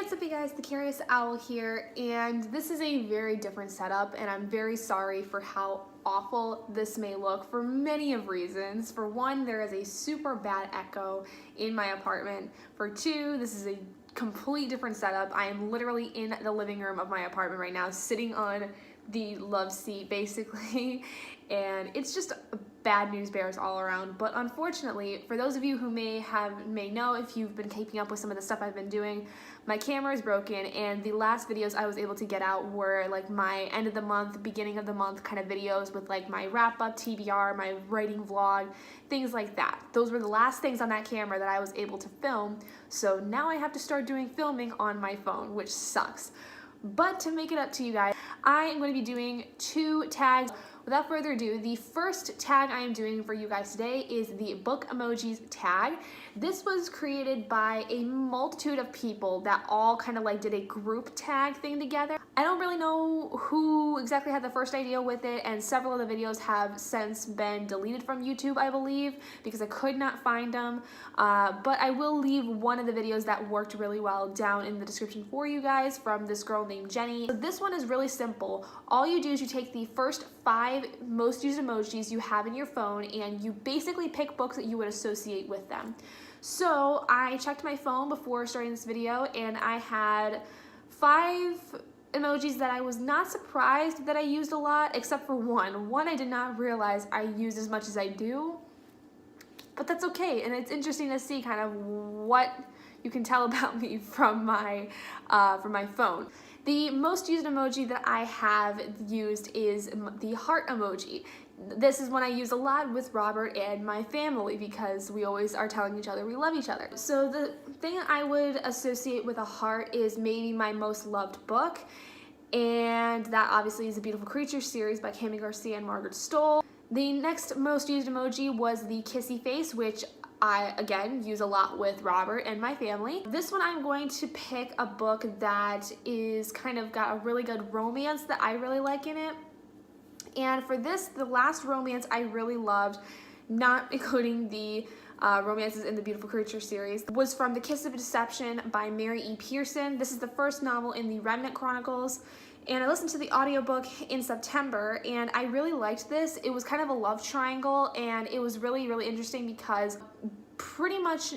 What's up, you guys? The Curious Owl here, and this is a very different setup, and I'm very sorry for how awful this may look for many of reasons. For one, there is a super bad echo in my apartment. For two, this is a complete different setup. I am literally in the living room of my apartment right now, sitting on the love seat basically, and it's just bad news bears all around. But unfortunately, for those of you who may know, if you've been keeping up with some of the stuff I've been doing, my camera is broken, and the last videos I was able to get out were like my end of the month, beginning of the month kind of videos with like my wrap up TBR, my writing vlog, things like that. Those were the last things on that camera that I was able to film, so now I have to start doing filming on my phone, which sucks. But to make it up to you guys, I am going to be doing 2 tags. Without further ado, the first tag I am doing for you guys today is the book emojis tag. This was created by a multitude of people that all kind of like did a group tag thing together. I don't really know who exactly had the first idea with it, and several of the videos have since been deleted from YouTube, I believe, because I could not find them. But I will leave one of the videos that worked really well down in the description for you guys from this girl named Jenny. So this one is really simple. All you do is you take the first 5 most used emojis you have in your phone, and you basically pick books that you would associate with them. So I checked my phone before starting this video, and I had 5 emojis that I was not surprised that I used a lot, except for one. One I did not realize I used as much as I do, but that's okay, and it's interesting to see kind of what you can tell about me from my phone. The most used emoji that I have used is the heart emoji. This is one I use a lot with Robert and my family because we always are telling each other we love each other. So the thing I would associate with a heart is maybe my most loved book, and that obviously is the Beautiful Creature series by Kami Garcia and Margaret Stoll. The next most used emoji was the kissy face, which I, again, use a lot with Robert and my family. This one I'm going to pick a book that is kind of got a really good romance that I really like in it. And for this, the last romance I really loved, not including the romances in the Beautiful Creature series, was from The Kiss of Deception by Mary E. Pearson. This is the first novel in the Remnant Chronicles, and I listened to the audiobook in September, and I really liked this. It was kind of a love triangle, and it was really, really interesting because pretty much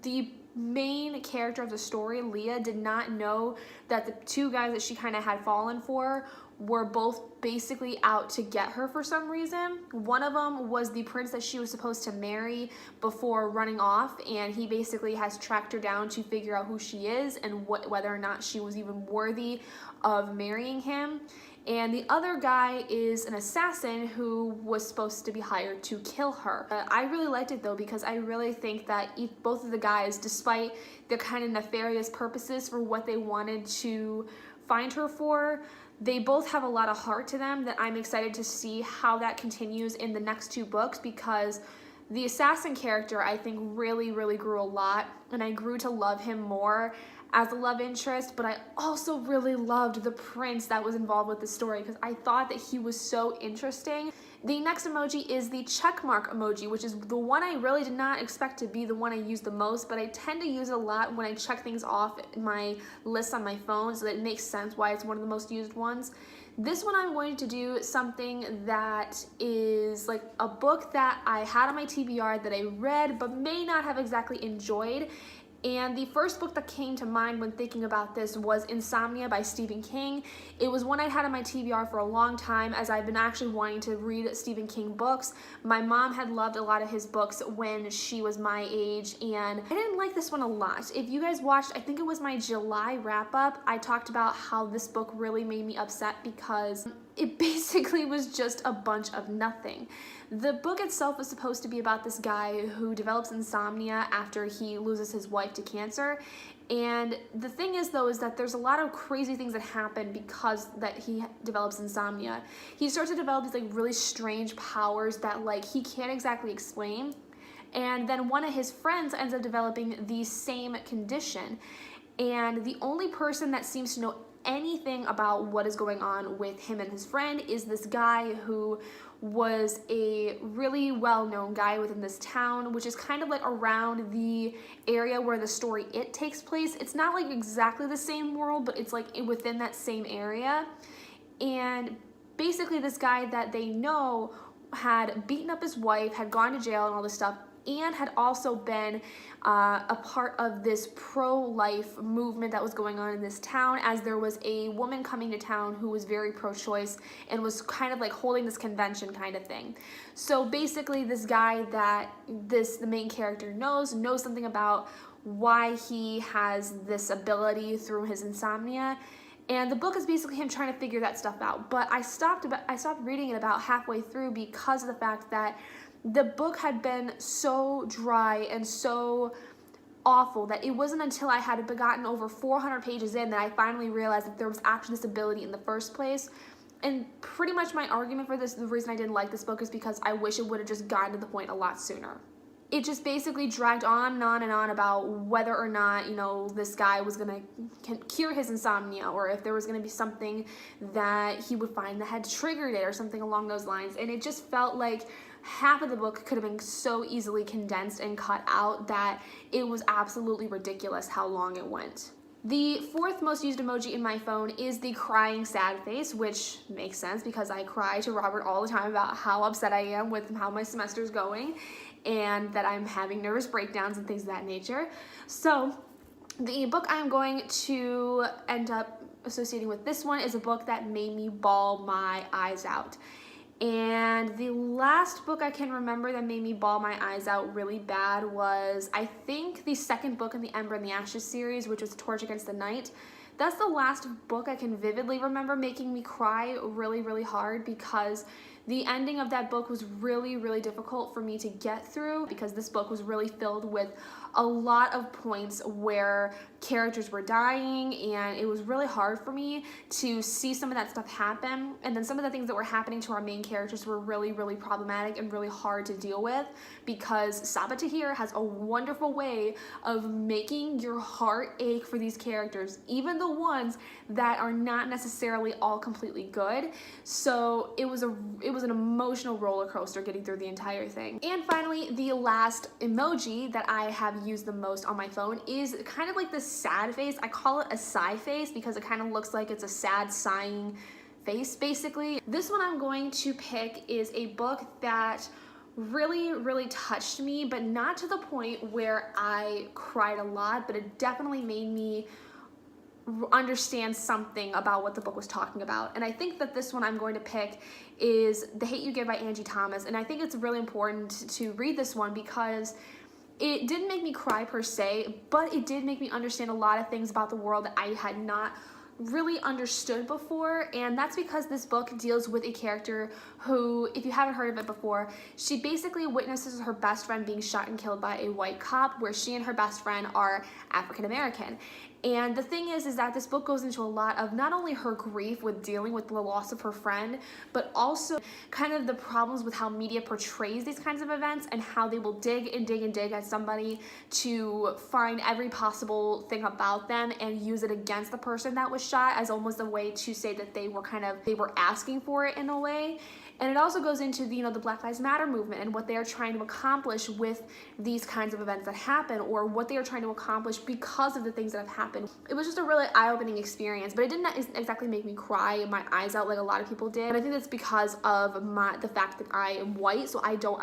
the main character of the story, Leah, did not know that the 2 guys that she kind of had fallen for were both basically out to get her for some reason. One of them was the prince that she was supposed to marry before running off, and he basically has tracked her down to figure out who she is and whether or not she was even worthy of marrying him. And the other guy is an assassin who was supposed to be hired to kill her. I really liked it though, because I really think that both of the guys, despite their kind of nefarious purposes for what they wanted to find her for, they both have a lot of heart to them that I'm excited to see how that continues in the next 2 books, because the assassin character I think really, really grew a lot, and I grew to love him more as a love interest, but I also really loved the prince that was involved with the story because I thought that he was so interesting. The next emoji is the checkmark emoji, which is the one I really did not expect to be the one I use the most, but I tend to use it a lot when I check things off my list on my phone, so that it makes sense why it's one of the most used ones. This one I'm going to do something that is like a book that I had on my TBR that I read but may not have exactly enjoyed. And the first book that came to mind when thinking about this was Insomnia by Stephen King. It was one I'd had on my TBR for a long time, as I've been actually wanting to read Stephen King books. My mom had loved a lot of his books when she was my age, and I didn't like this one a lot. If you guys watched, I think it was my July wrap-up, I talked about how this book really made me upset because it basically was just a bunch of nothing. The book itself was supposed to be about this guy who develops insomnia after he loses his wife to cancer. And the thing is though, is that there's a lot of crazy things that happen because that he develops insomnia. He starts to develop these like really strange powers that like he can't exactly explain. And then one of his friends ends up developing the same condition. And the only person that seems to know anything about what is going on with him and his friend is this guy who was a really well-known guy within this town, which is kind of like around the area where the story It takes place. It's not like exactly the same world, but it's like within that same area. And basically this guy that they know had beaten up his wife, had gone to jail and all this stuff, and had also been a part of this pro-life movement that was going on in this town, as there was a woman coming to town who was very pro-choice and was kind of like holding this convention kind of thing. So basically this guy that the main character knows something about why he has this ability through his insomnia. And the book is basically him trying to figure that stuff out. But I stopped reading it about halfway through because of the fact that the book had been so dry and so awful that it wasn't until I had gotten over 400 pages in that I finally realized that there was actually this ability in the first place. And pretty much my argument for this, the reason I didn't like this book, is because I wish it would have just gotten to the point a lot sooner. It just basically dragged on and on and on about whether or not, you know, this guy was going to cure his insomnia, or if there was going to be something that he would find that had triggered it or something along those lines. And it just felt like half of the book could have been so easily condensed and cut out that it was absolutely ridiculous how long it went. The fourth most used emoji in my phone is the crying sad face, which makes sense because I cry to Robert all the time about how upset I am with how my semester's going and that I'm having nervous breakdowns and things of that nature. So the book I'm going to end up associating with this one is a book that made me bawl my eyes out. And the last book I can remember that made me bawl my eyes out really bad was, I think, the second book in the Ember and the Ashes series, which was Torch Against the Night. That's the last book I can vividly remember making me cry really, really hard, because the ending of that book was really, really difficult for me to get through, because this book was really filled with a lot of points where characters were dying, and it was really hard for me to see some of that stuff happen. And then some of the things that were happening to our main characters were really, really problematic and really hard to deal with, because Sabaa Tahir has a wonderful way of making your heart ache for these characters, even the ones that are not necessarily all completely good. So it was an emotional roller coaster getting through the entire thing. And finally, the last emoji that I have used the most on my phone is kind of like this sad face. I call it a sigh face because it kind of looks like it's a sad sighing face, basically. This one I'm going to pick is a book that really, really touched me, but not to the point where I cried a lot, but it definitely made me understand something about what the book was talking about. And I think that this one I'm going to pick is The Hate You Give by Angie Thomas. And I think it's really important to read this one because it didn't make me cry per se, but it did make me understand a lot of things about the world that I had not really understood before. And that's because this book deals with a character who, if you haven't heard of it before, she basically witnesses her best friend being shot and killed by a white cop, where she and her best friend are African American. And the thing is that this book goes into a lot of not only her grief with dealing with the loss of her friend, but also kind of the problems with how media portrays these kinds of events and how they will dig and dig and dig at somebody to find every possible thing about them and use it against the person that was shot as almost a way to say that they were asking for it in a way. And it also goes into the Black Lives Matter movement and what they are trying to accomplish with these kinds of events that happen, or what they are trying to accomplish because of the things that have happened. It was just a really eye-opening experience, but it didn't exactly make me cry my eyes out like a lot of people did. And I think that's because of the fact that I am white, so I don't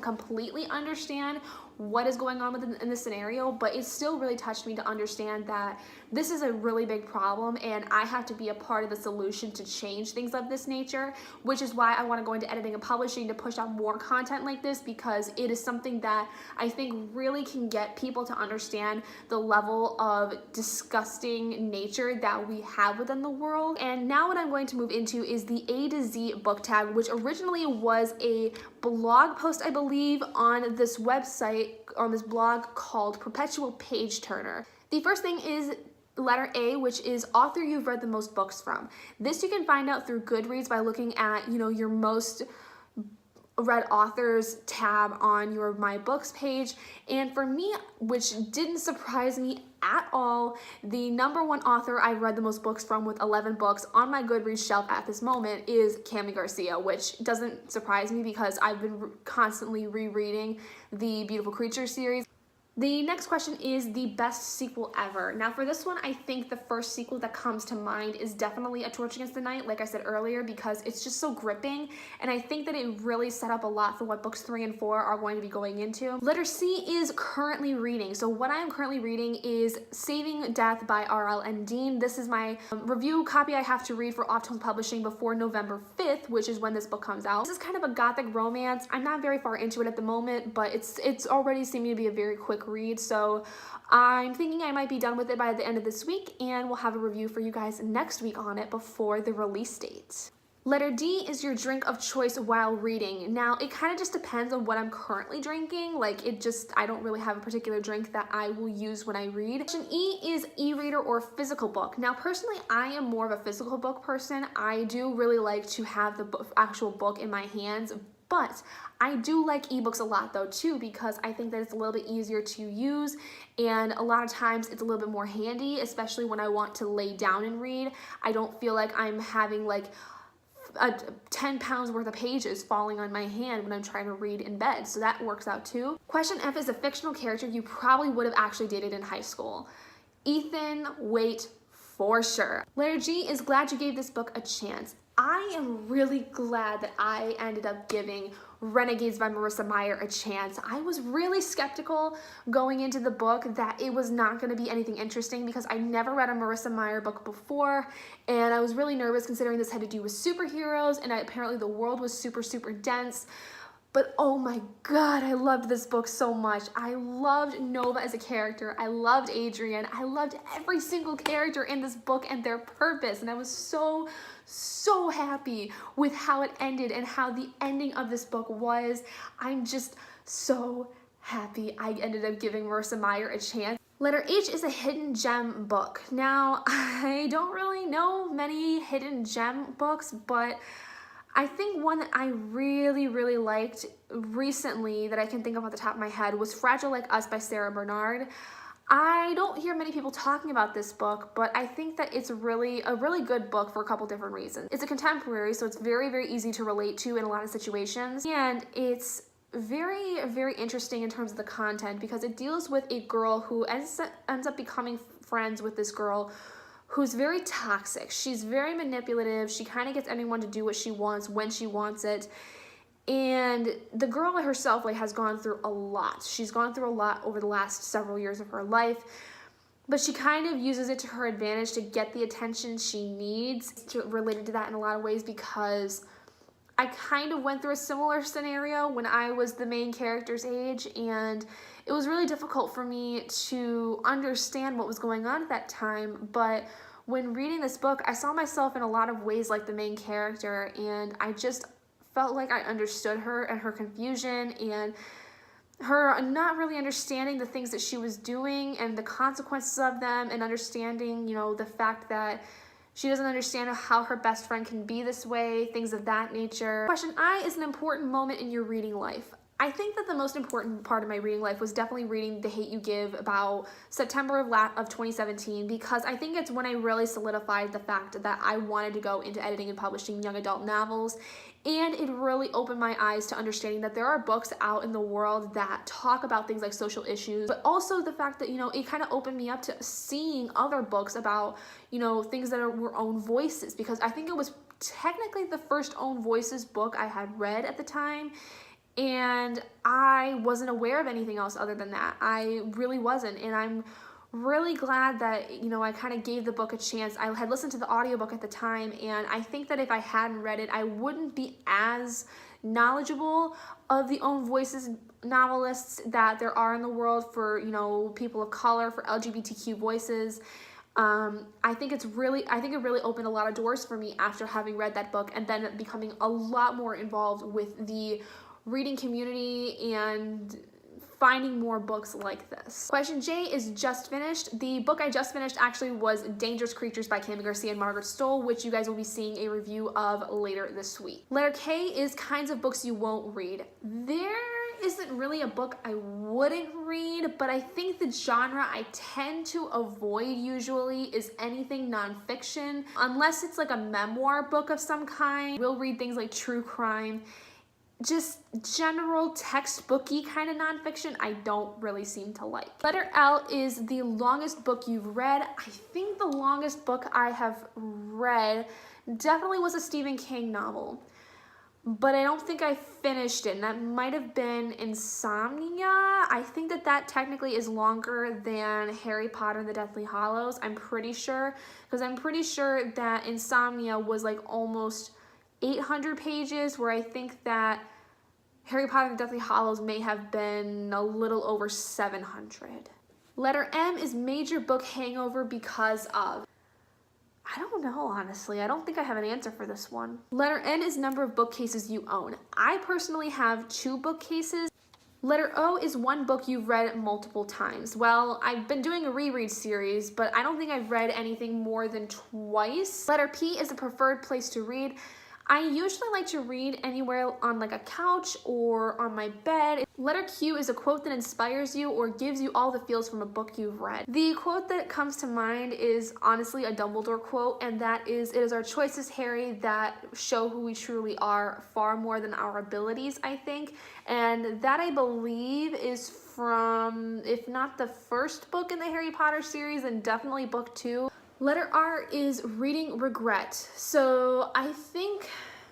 completely understand what is going on in this scenario, but it still really touched me to understand that this is a really big problem and I have to be a part of the solution to change things of this nature, which is why I want to go into editing and publishing to push out more content like this, because it is something that I think really can get people to understand the level of disgusting nature that we have within the world. And now what I'm going to move into is the A to Z book tag, which originally was a blog post, I believe, on this website, on this blog called Perpetual Page Turner. The first thing is letter A, which is author you've read the most books from. This you can find out through Goodreads by looking at, your most read authors tab on your My Books page, and for me, which didn't surprise me at all, the #1 author I've read the most books from with 11 books on my Goodreads shelf at this moment is Cami Garcia, which doesn't surprise me because I've been constantly rereading the Beautiful Creatures series. The next question is the best sequel ever. Now for this one, I think the first sequel that comes to mind is definitely A Torch Against the Night, like I said earlier, because it's just so gripping, and I think that it really set up a lot for what books 3 and 4 are going to be going into. Letter C is currently reading. So what I am currently reading is Saving Death by R.L. and Dean. This is my review copy I have to read for Off Tones Publishing before November 5th, which is when this book comes out. This is kind of a gothic romance. I'm not very far into it at the moment, but it's already seeming to be a very quick read, so I'm thinking I might be done with it by the end of this week, and we'll have a review for you guys next week on it before the release date. Letter D is your drink of choice while reading. Now, it kind of just depends on what I'm currently drinking. Like, I don't really have a particular drink that I will use when I read. Question E is e-reader or physical book. Now, personally, I am more of a physical book person. I do really like to have the actual book in my hands, but I do like ebooks a lot though too, because I think that it's a little bit easier to use, and a lot of times it's a little bit more handy, especially when I want to lay down and read. I don't feel like I'm having like 10 pounds worth of pages falling on my hand when I'm trying to read in bed, so that works out too. Question F is a fictional character you probably would have actually dated in high school. Ethan Waite, for sure. Letter G is glad you gave this book a chance. I am really glad that I ended up giving Renegades by Marissa Meyer a chance. I was really skeptical going into the book that it was not going to be anything interesting because I never read a Marissa Meyer book before, and I was really nervous considering this had to do with superheroes, and apparently the world was super dense. But oh my god, I loved this book so much. I loved Nova as a character. I loved Adrian. I loved every single character in this book and their purpose. And I was so happy with how it ended and how the ending of this book was. I'm just so happy I ended up giving Marissa Meyer a chance. Letter H is a hidden gem book. Now, I don't really know many hidden gem books, but I think one that I really liked recently that I can think of off the top of my head was Fragile Like Us by Sarah Bernard. I don't hear many people talking about this book, but I think that it's a really good book for a couple different reasons. It's a contemporary, so it's very easy to relate to in a lot of situations, and it's very interesting in terms of the content because it deals with a girl who ends up becoming friends with this girl who's very toxic. She's very manipulative. She kind of gets anyone to do what she wants when she wants it. And the girl herself has gone through a lot. She's gone through a lot over the last several years of her life, but she kind of uses it to her advantage to get the attention she needs. Related to that in a lot of ways because I kind of went through a similar scenario when I was the main character's age, and it was really difficult for me to understand what was going on at that time, but when reading this book, I saw myself in a lot of ways like the main character, and I just felt like I understood her and her confusion and her not really understanding the things that she was doing and the consequences of them, and understanding, the fact that she doesn't understand how her best friend can be this way, things of that nature. Question I is an important moment in your reading life. I think that the most important part of my reading life was definitely reading The Hate U Give about September of 2017, because I think it's when I really solidified the fact that I wanted to go into editing and publishing young adult novels, and it really opened my eyes to understanding that there are books out in the world that talk about things like social issues, but also the fact that, it kind of opened me up to seeing other books about, things that were own voices, because I think it was technically the first own voices book I had read at the time. And I wasn't aware of anything else other than that. I really wasn't, and I'm really glad that, I kind of gave the book a chance. I had listened to the audiobook at the time, and I think that if I hadn't read it, I wouldn't be as knowledgeable of the own voices novelists that there are in the world for, people of color, for LGBTQ voices. I think it really opened a lot of doors for me after having read that book, and then becoming a lot more involved with the reading community and finding more books like this. Question J is just finished. The book I just finished actually was Dangerous Creatures by Cami Garcia and Margaret Stoll, which you guys will be seeing a review of later this week. Letter K is kinds of books you won't read. There isn't really a book I wouldn't read, but I think the genre I tend to avoid usually is anything nonfiction, unless it's like a memoir book of some kind. We'll read things like true crime. Just general textbooky kind of nonfiction I don't really seem to like. Letter L is the longest book you've read. I think the longest book I have read definitely was a Stephen King novel, but I don't think I finished it, and that might have been Insomnia. I think that technically is longer than Harry Potter and the Deathly Hallows. I'm pretty sure, because I'm pretty sure that Insomnia was like almost 800 pages, where I think that Harry Potter and the Deathly Hallows may have been a little over 700. Letter M is major book hangover because of. I don't know, honestly. I don't think I have an answer for this one. Letter N is number of bookcases you own. I personally have 2 bookcases. Letter O is one book you've read multiple times. Well, I've been doing a reread series, but I don't think I've read anything more than twice. Letter P is the preferred place to read. I usually like to read anywhere on like a couch or on my bed. Letter Q is a quote that inspires you or gives you all the feels from a book you've read. The quote that comes to mind is honestly a Dumbledore quote, and that is, "It is our choices, Harry, that show who we truly are far more than our abilities," I think. And that, I believe, is from, if not the first book in the Harry Potter series, then definitely book 2. Letter R is reading regret. So I think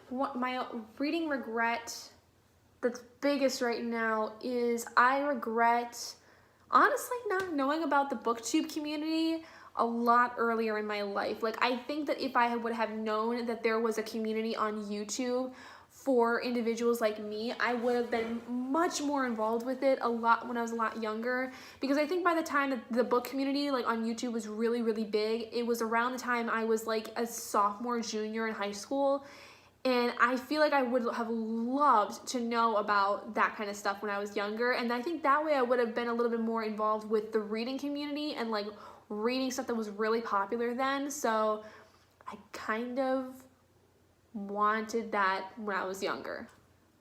what my reading regret that's biggest right now is I regret honestly not knowing about the booktube community a lot earlier in my life. Like, I think that if I would have known that there was a community on YouTube for individuals like me, I would have been much more involved with it a lot when I was a lot younger, because I think by the time that the book community like on YouTube was really, really big, it was around the time I was like a sophomore, junior in high school, and I feel like I would have loved to know about that kind of stuff when I was younger, and I think that way I would have been a little bit more involved with the reading community and like reading stuff that was really popular then. So I kind of wanted that when I was younger.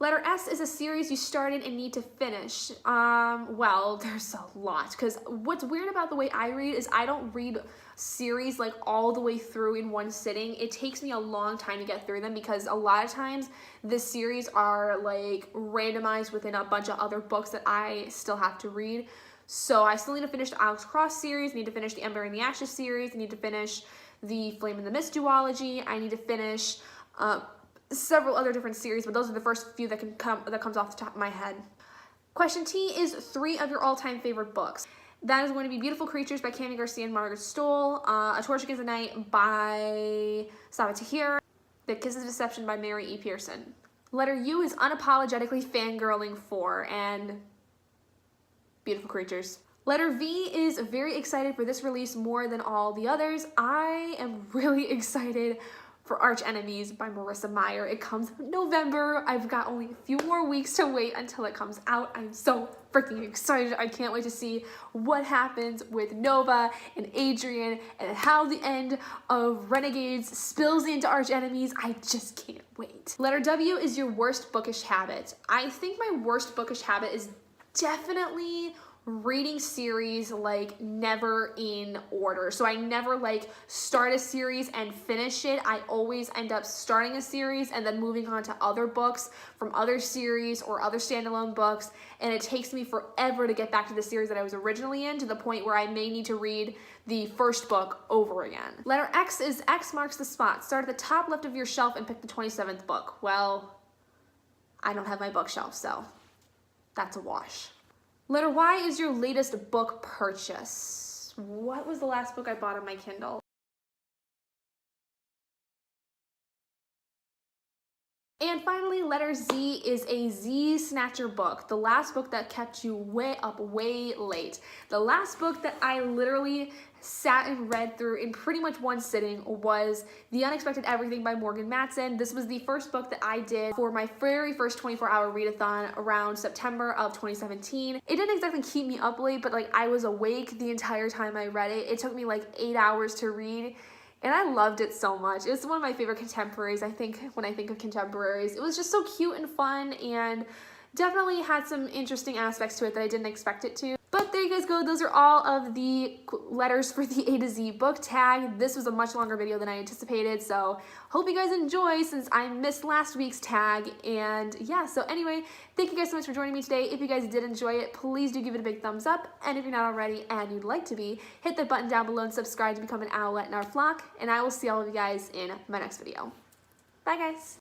Letter S is a series you started and need to finish. Well, there's a lot, because what's weird about the way I read is I don't read series like all the way through in one sitting. It takes me a long time to get through them, because a lot of times the series are like randomized within a bunch of other books that I still have to read. So I still need to finish the Alex Cross series, need to finish the Ember and the Ashes series, need to finish the Flame and the Mist duology, I need to finish several other different series, but those are the first few that comes off the top of my head. Question T is 3 of your all-time favorite books. That is going to be Beautiful Creatures by Cami Garcia and Margaret Stoll, A Torch Against the Night by Sabaa Tahir, The Kisses of Deception by Mary E. Pearson. Letter U is unapologetically fangirling for, and Beautiful Creatures. Letter V is very excited for this release more than all the others. I am really excited for Arch Enemies by Marissa Meyer. It comes out in November. I've got only a few more weeks to wait until it comes out. I'm so freaking excited. I can't wait to see what happens with Nova and Adrian and how the end of Renegades spills into Arch Enemies. I just can't wait. Letter W is your worst bookish habit. I think my worst bookish habit is definitely reading series like never in order. So I never like start a series and finish it. I always end up starting a series and then moving on to other books from other series or other standalone books, and it takes me forever to get back to the series that I was originally in, to the point where I may need to read the first book over again. Letter X is X marks the spot. Start at the top left of your shelf and pick the 27th book. Well, I don't have my bookshelf, so that's a wash. Letter Y is your latest book purchase. What was the last book I bought on my Kindle? And finally, letter Z is a Z Snatcher book, the last book that kept you way late. The last book that I literally sat and read through in pretty much one sitting was The Unexpected Everything by Morgan Matson. This was the first book that I did for my very first 24-hour readathon around September of 2017. It didn't exactly keep me up late, but like I was awake the entire time I read it. It took me like 8 hours to read. And I loved it so much. It was one of my favorite contemporaries, I think, when I think of contemporaries. It was just so cute and fun and definitely had some interesting aspects to it that I didn't expect it to. But there you guys go. Those are all of the letters for the A to Z book tag. This was a much longer video than I anticipated, so hope you guys enjoy since I missed last week's tag. And yeah, so anyway, thank you guys so much for joining me today. If you guys did enjoy it, please do give it a big thumbs up. And if you're not already and you'd like to be, hit the button down below and subscribe to become an owlet in our flock. And I will see all of you guys in my next video. Bye guys.